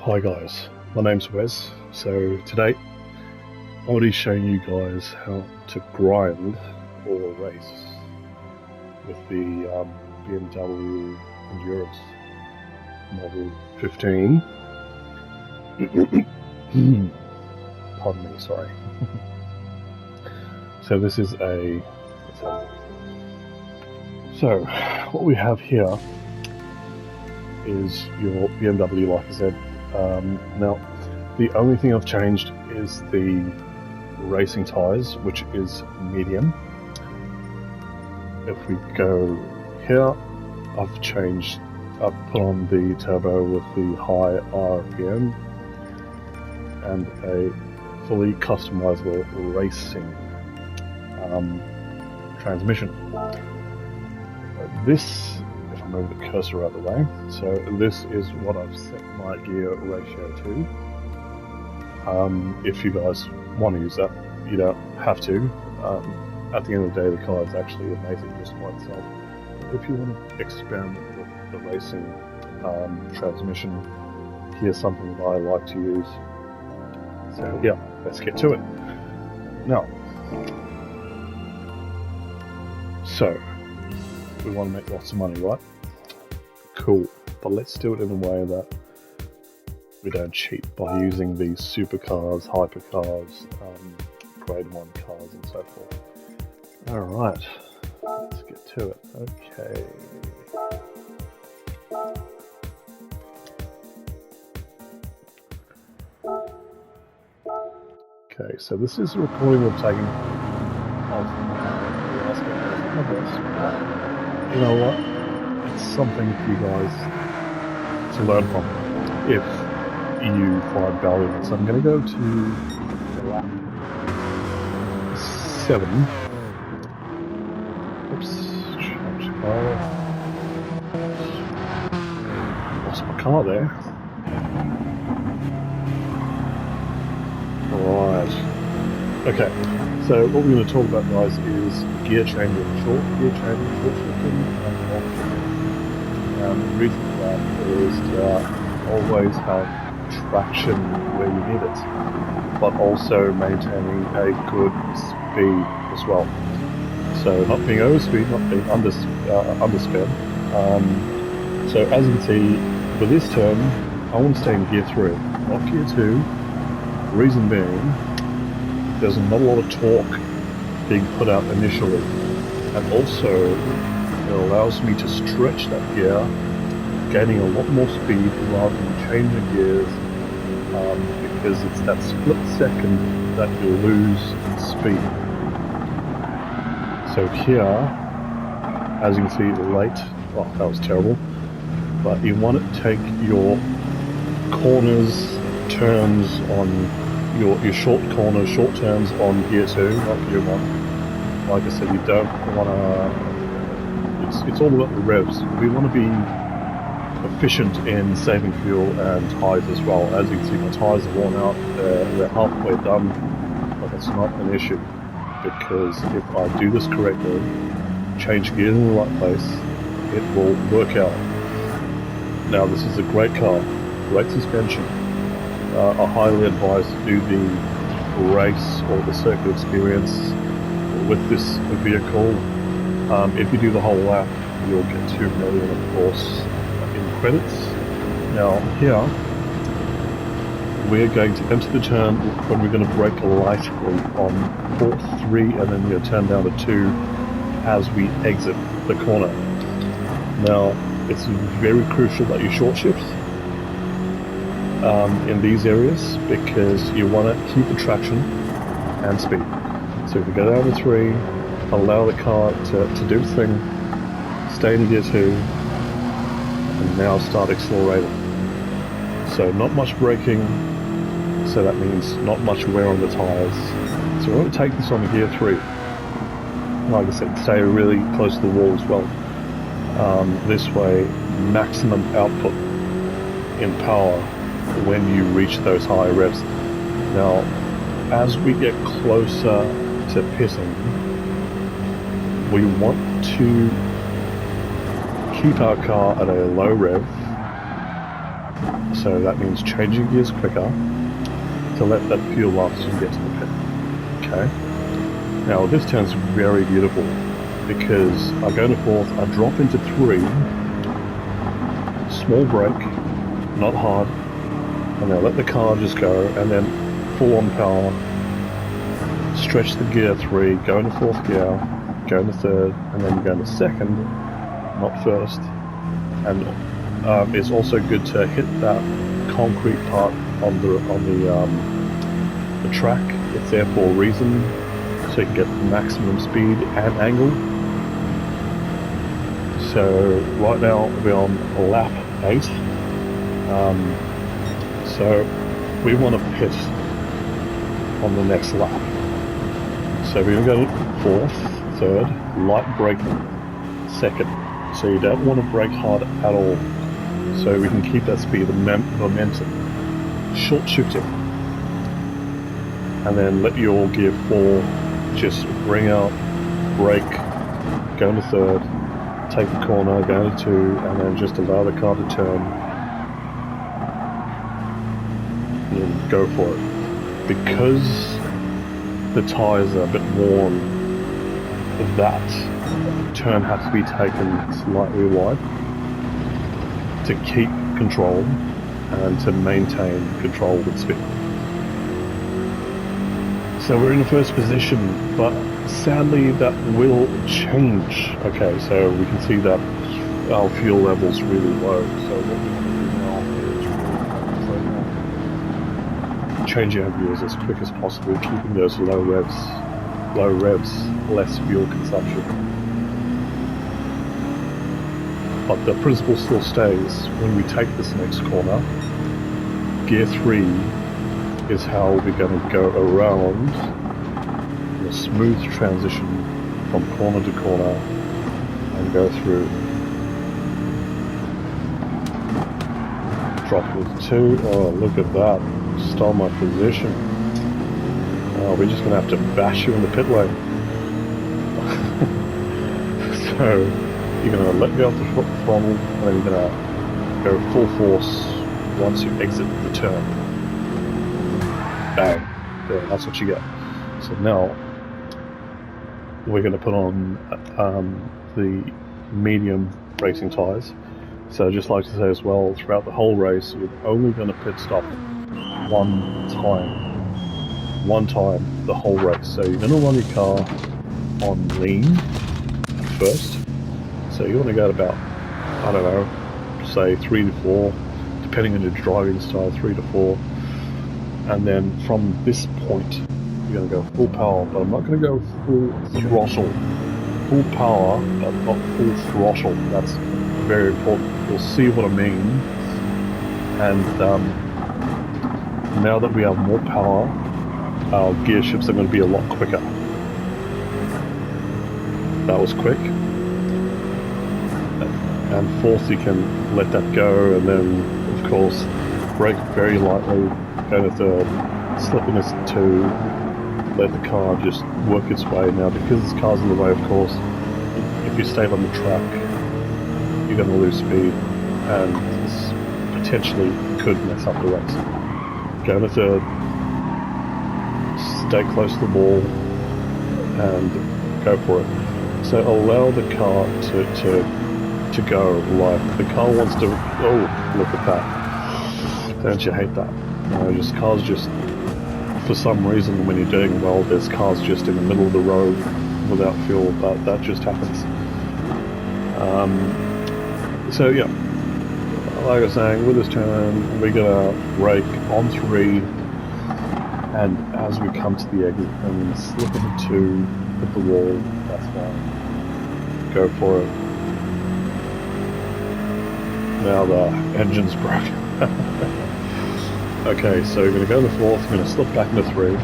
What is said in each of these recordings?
Hi guys, my name's Wez. So today I'll be showing you guys how to grind or race with the BMW Endurance Model 15. Pardon me, sorry. So this is so what we have here is your BMW, like I said. Now, the only thing I've changed is the racing tyres, which is medium. If we go here, I've put on the turbo with the high RPM and a fully customizable racing transmission. This, if I move the cursor out of the way, so this is what I've set my gear ratio to. If you guys want to use that, you don't have to. At the end of the day, the car is actually amazing just by itself. If you want to experiment with the racing transmission, here's something that I like to use. So yeah, let's get to it. Now, so we want to make lots of money, right? Cool, but let's do it in a way that we don't cheat by using these supercars, hypercars, grade 1 cars and so forth. Alright, let's get to it. Okay, so this is a recording we're taking of my boss. You know what? It's something for you guys to learn from if you find value in it. So I'm going to go to lap 7. Oops, change car. Lost my car there. Alright. Okay, so what we're going to talk about, guys, is gear changing, short gear changing, short shifting, and long shifting. The reason for that is to always have traction where you need it, but also maintaining a good speed as well. So not being overspeed, not being undersped. So as you can see, for this turn, I want to stay in gear 3, not gear 2. Reason being, there's not a lot of torque being put out initially, and also it allows me to stretch that gear, gaining a lot more speed rather than changing gears, because it's that split second that you lose speed. So here, as you can see, late, oh that was terrible, but you want to take your corners, turns on your short corners, short turns on gear 2, not gear 1. Like I said, you don't want to, it's all about the revs. We want to be efficient in saving fuel and tyres as well. As you can see, my tyres are worn out, they're halfway done, but it's not an issue, because if I do this correctly, change gears in the right place, it will work out. Now this is a great car, great suspension. I highly advise to do the race or the circuit experience with this vehicle. If you do the whole lap, you'll get 2 million, of course, in credits. Now here, we're going to enter the turn when we're going to brake lightly on port 3, and then we're going to turn down to 2 as we exit the corner. Now, it's very crucial that you short shift in these areas, because you want to keep the traction and speed. So if we go down to 3, allow the car to do its thing, stay in gear 2, and now start accelerating. So not much braking, so that means not much wear on the tyres. So we're going to take this on gear 3. Like I said, stay really close to the wall as well. This way, maximum output in power when you reach those high revs. Now, as we get closer to pitting, we want to keep our car at a low rev So that means changing gears quicker to let that fuel last and get to the pit. Okay. Now this turns very beautiful because I go to fourth, I drop into 3, small brake, not hard, and then let the car just go, and then full on power, stretch the gear 3, go into 4th gear, go into 3rd, and then go into 2nd, not 1st. And it's also good to hit that concrete part on the track. It's there for a reason, so you can get maximum speed and angle. So right now we're on lap 8. So we want to pit on the next lap. So we're going to go to 4th, 3rd, light braking, 2nd. So you don't want to brake hard at all. So we can keep that speed and momentum. Short shifting. And then let your gear 4 just bring out, brake, go into 3rd, take the corner, go into 2, and then just allow the car to turn. And go for it. Because the tyres are a bit worn, that turn has to be taken slightly wide to keep control and to maintain control with speed. So we're in the first position, but sadly that will change. Okay, so we can see that our fuel level's really low. So what we want to do now is changing our gears as quick as possible, keeping those low revs, less fuel consumption. But the principle still stays. When we take this next corner, gear 3 is how we're going to go around in a smooth transition from corner to corner and go through. Drop with 2. Oh, look at that. Stole my position. Oh, we're just going to have to bash you in the pit lane. So you're going to let go of the throttle and then you're going to go full force once you exit the turn. Bang. There, that's what you get. So now we're going to put on the medium racing tyres. So I'd just like to say as well, throughout the whole race, you're only going to pit stop one time the whole race. So you're going to run your car on lean at first. So you want to go at about, I don't know, say 3 to 4, depending on your driving style, 3 to 4. And then from this point, you're going to go full power, but I'm not going to go full throttle. Full power, but not full throttle. That's very important. You'll see what I mean. And now that we have more power, our gear shifts are going to be a lot quicker. That was quick. And 4th, you can let that go, and then, of course, brake very lightly, go to 3rd, slip into 2, let the car just work its way. Now, because this car's in the way, of course, if you stay on the track, you're going to lose speed, and this potentially could mess up the race. Go to 3rd, stay close to the wall, and go for it. So allow the car to go, like the car wants to. Oh, look at that! Don't you hate that? Just cars just, for some reason, when you're doing well, there's cars just in the middle of the road without fuel, but that just happens. So yeah, like I was saying, with this turn, we're gonna brake on 3, and as we come to the exit, and slip into 2, hit the wall. That's fine. Go for it. Now the engine's broken. Okay, so we're going to go to 4th, we're going to slip back into 3,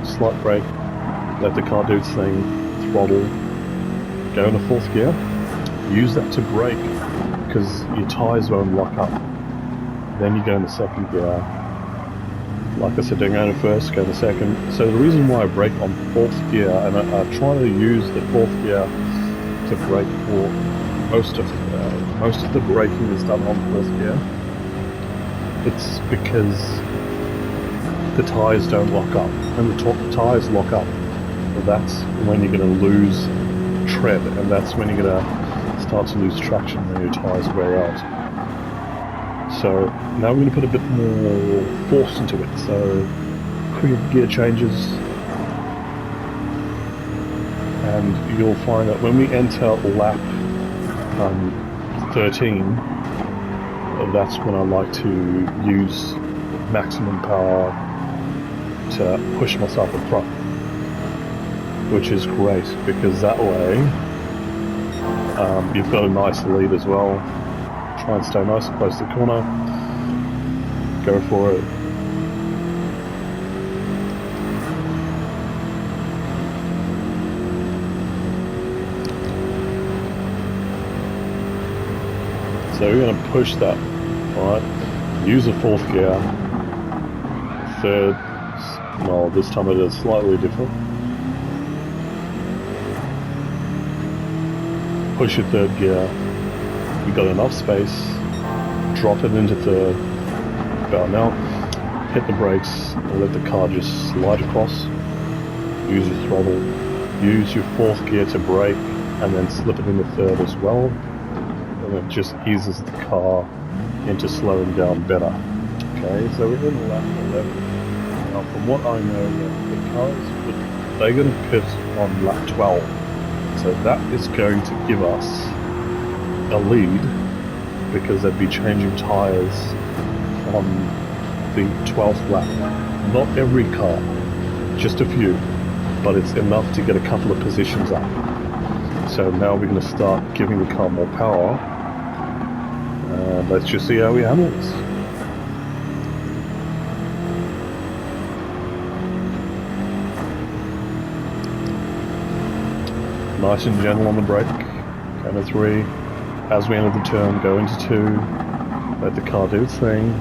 slight brake, let the car do its thing, throttle, go into 4th gear, use that to brake, because your tyres won't lock up. Then you go into 2nd gear, like I said, don't go into 1st, go into 2nd. So the reason why I brake on 4th gear, and I try to use the 4th gear to brake for most of the braking is done on 4th gear. it's because the tyres don't lock up. When the tyres lock up, that's when you're going to lose tread, and that's when you're going to start to lose traction when your tyres wear out. So now we're going to put a bit more force into it. So quick gear changes, and you'll find that when we enter lap 13, that's when I like to use maximum power to push myself up front, which is great because that way you've got a nice lead as well. Try and stay nice and close to the corner. Go for it. So we're going to push that, alright, use a fourth gear, third, well this time it is slightly different. Push your third gear, you've got enough space, drop it into third, about now, hit the brakes, and let the car just slide across, use your throttle, use your fourth gear to brake, and then slip it into third as well. And it just eases the car into slowing down better. Okay, so we're in lap 11. Now, from what I know, the cars, they're going to pit on lap 12. So that is going to give us a lead because they'd be changing tyres on the 12th lap. Not every car, just a few, but it's enough to get a couple of positions up. So now we're going to start giving the car more power. Let's just see how we handle this. Nice and gentle on the brake. Count of 3. As we enter the turn, go into 2. Let the car do its thing.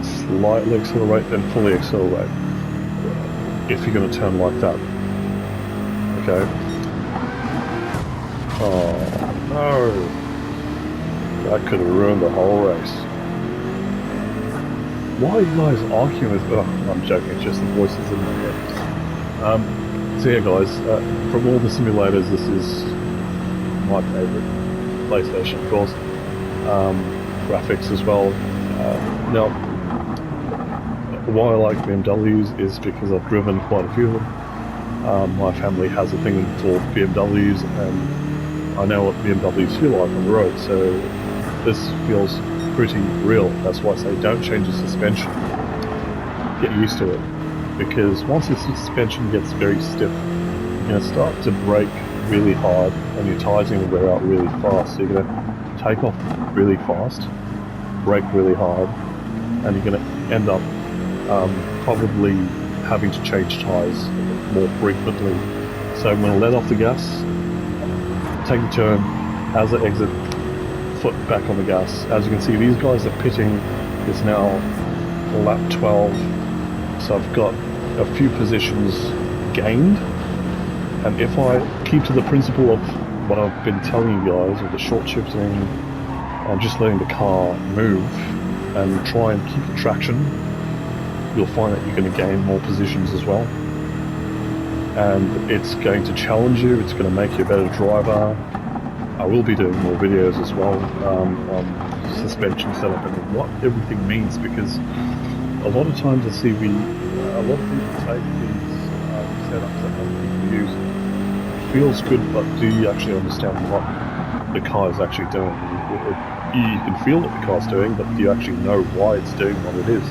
Slightly accelerate, then fully accelerate. If you're going to turn like that. Okay. Oh no! That could have ruined the whole race. Why are you guys arguing with... Oh, I'm joking, it's just the voices in my head. So yeah guys, from all the simulators, this is my favourite PlayStation, of course. Graphics as well. Now, why I like BMWs is because I've driven quite a few of them. My family has a thing for BMWs, and I know what BMWs feel like on the road, so this feels pretty real. That's why I say don't change the suspension. Get used to it. Because once the suspension gets very stiff, you're going to start to brake really hard and your tyres are going to wear out really fast. So you're going to take off really fast, brake really hard, and you're going to end up probably having to change tyres more frequently. So I'm going to let off the gas, take the turn, as I exit, foot back on the gas. As you can see, these guys are pitting. It's now lap 12, so I've got a few positions gained, and if I keep to the principle of what I've been telling you guys, with the short shifting and just letting the car move and try and keep the traction, you'll find that you're going to gain more positions as well, and it's going to challenge you, it's going to make you a better driver. I will be doing more videos as well on suspension setup and what everything means, because a lot of times I see a lot of people take these setups that other people use. It feels good, but do you actually understand what the car is actually doing? You can feel what the car's doing, but do you actually know why it's doing what it is?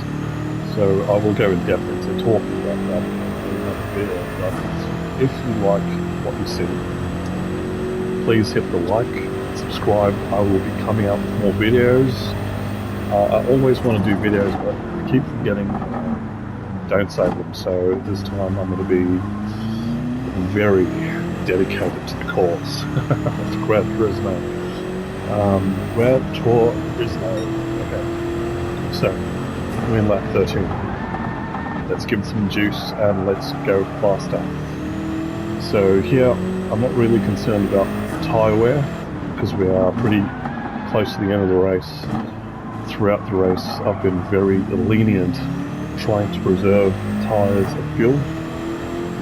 So I will go in depth into talking about that in another video. But if you like what you see, please hit the like, subscribe. I will be coming out with more videos. I always want to do videos, but I keep forgetting, don't save them. So this time I'm going to be very dedicated to the cause. Gran Turismo. Gran Turismo. Okay. So, we're in lap 13. Let's give it some juice and let's go faster. So here, I'm not really concerned about tyre wear, because we are pretty close to the end of the race. throughout the race I've been very lenient, trying to preserve tyres of fuel.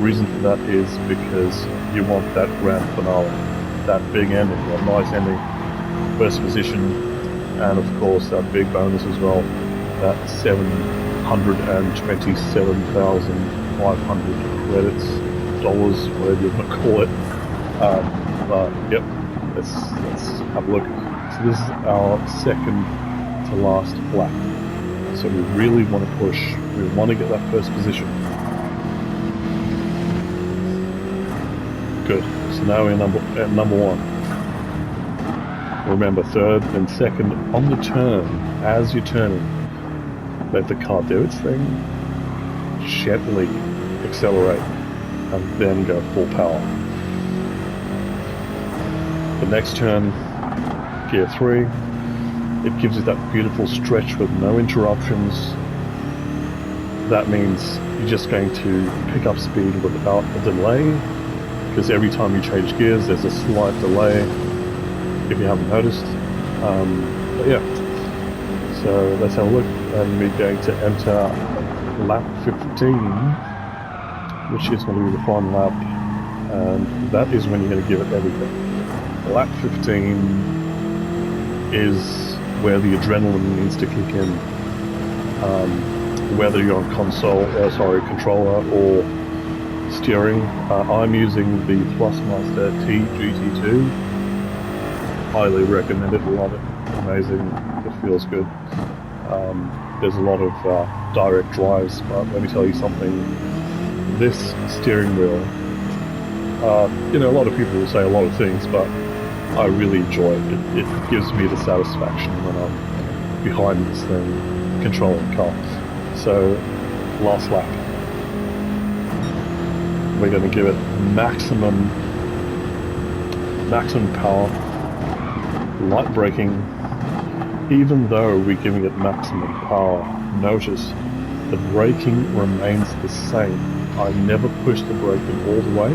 Reason for that is because you want that grand finale, that big ending, that nice ending, first position, and of course that big bonus as well, that 727,500 credits, dollars, whatever you want to call it. But yep, let's have a look. So this is our second to last lap. So we really want to push. We want to get that first position. Good. So now we're at number one. Remember, third and second on the turn. As you're turning, let the car do its thing. Gently accelerate, and then go full power. The next turn, gear 3. It gives you that beautiful stretch with no interruptions. That means you're just going to pick up speed without a delay, because every time you change gears there's a slight delay, if you haven't noticed. But yeah, so let's have a look, and we're going to enter lap 15, which is going to be the final lap, and that is when you're going to give it everything. Lap 15 is where the adrenaline needs to kick in. Whether you're on controller or steering. I'm using the Thrustmaster T GT7. Highly recommend it, love it, amazing, it feels good. There's a lot of direct drives, but let me tell you something, this steering wheel, you know, a lot of people will say a lot of things, but I really enjoy it. It gives me the satisfaction when I'm behind this thing, controlling the car. So, last lap. We're going to give it maximum power, light braking. Even though we're giving it maximum power, notice the braking remains the same. I never push the braking all the way.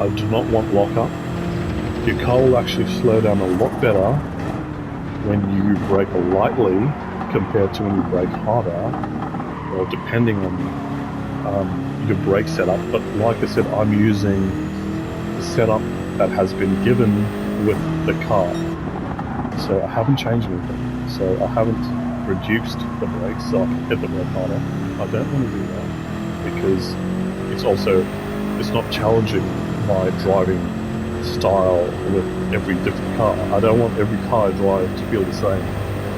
I do not want lockup. Your car will actually slow down a lot better when you brake lightly compared to when you brake harder, or depending on your brake setup. But like I said, I'm using the setup that has been given with the car, so I haven't changed anything. So I haven't reduced the brakes so I can hit the brake harder. I don't want to do that because it's not challenging my driving style with every different car. I don't want every car I drive to feel the same.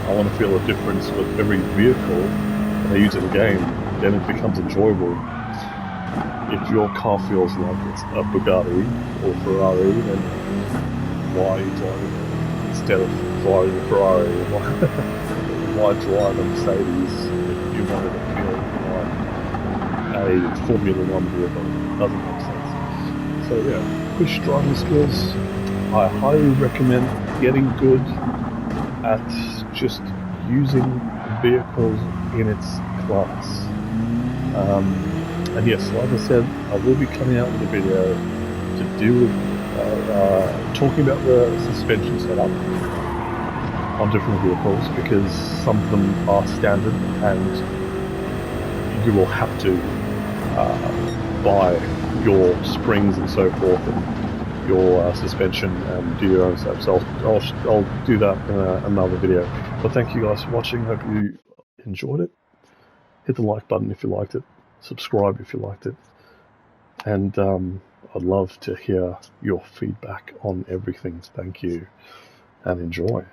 I want to feel a difference with every vehicle that I use in the game. Then it becomes enjoyable. If your car feels like it's a Bugatti or Ferrari, then why are you driving it instead of driving a Ferrari? Why drive a Mercedes if you wanted to feel like a Formula 1 vehicle? Doesn't make sense. So yeah, push driving skills. I highly recommend getting good at just using vehicles in its class. And yes, like I said, I will be coming out with a video to do with talking about the suspension setup on different vehicles, because some of them are standard and you will have to buy your springs and so forth and your suspension and do your own stuff. So I'll do that in another video. But thank you guys for watching. Hope you enjoyed it. Hit the like button if you liked it. Subscribe if you liked it. And I'd love to hear your feedback on everything. Thank you and enjoy.